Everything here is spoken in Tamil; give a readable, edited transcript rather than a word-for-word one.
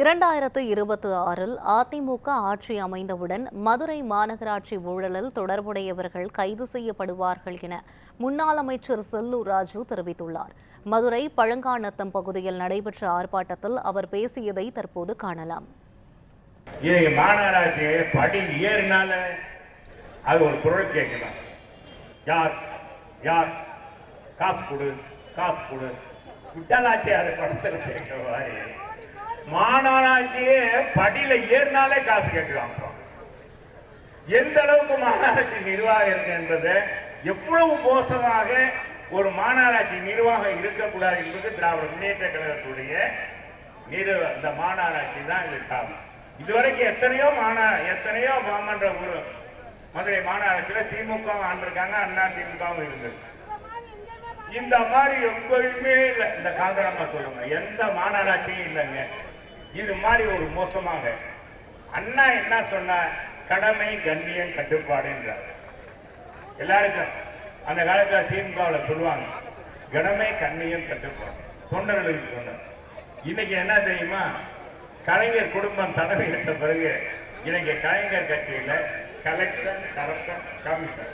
2026 அதிமுக ஆட்சி அமைந்தவுடன் மதுரை மாநகராட்சி ஊழலில் தொடர்புடையவர்கள் கைது செய்யப்படுவார்கள் என முன்னாள் அமைச்சர் செல்லூர் ராஜு தெரிவித்துள்ளார். மதுரை பழங்காநத்தம் பகுதியில் நடைபெற்ற ஆர்ப்பாட்டத்தில் அவர் பேசியதை தற்போது காணலாம். மாநகராட்சி படி ஏறினால அது ஒரு குரல் கேட்கலாம். யார் யார் காசு கொடு காசு கொடு விட்டலாட்சி அது படத்தில் கேட்கவாரு. மாநகராட்சியே படியில ஏறினாலே காசு கேட்கலாம். எந்த அளவுக்கு மாநகராட்சி நிர்வாகம் இருக்கு என்பது எவ்வளவு மோசமாக ஒரு மாநகராட்சி நிர்வாகம் இருக்கக்கூடாது என்பது திராவிட முன்னேற்ற கழகத்துடைய இந்த மாநகராட்சி தான் இது காரணம். இதுவரைக்கும் எத்தனையோ மாமன்ற மதுரை மாநகராட்சியில் திமுக ஆண்டிருக்காங்க, அண்ணா திமுகவும் இருந்தது. இந்த மாதிரி எப்பயுமே இல்லை. இந்த காந்தராமா சொல்லுங்க, எந்த மாநகராட்சியும் இல்லைங்க. இது மாதிரி ஒரு மோசமாக அண்ணா என்ன சொன்ன, கடமை கண்ணியம் கட்டுப்பாடு என்றார். எல்லாருக்கும் அந்த காலத்தில் திமுகவில் சொல்லுவாங்க, கடமை கண்ணியம் கட்டுப்பாடு தொண்டர்களுக்கு சொன்னார். இன்னைக்கு என்ன தெரியுமா, கலைஞர் குடும்பம் தலைமை ஏற்ற பிறகு இன்னைக்கு கலைஞர் கட்சியில் கலெக்ஷன் கரப்ஷன் கமிஷன்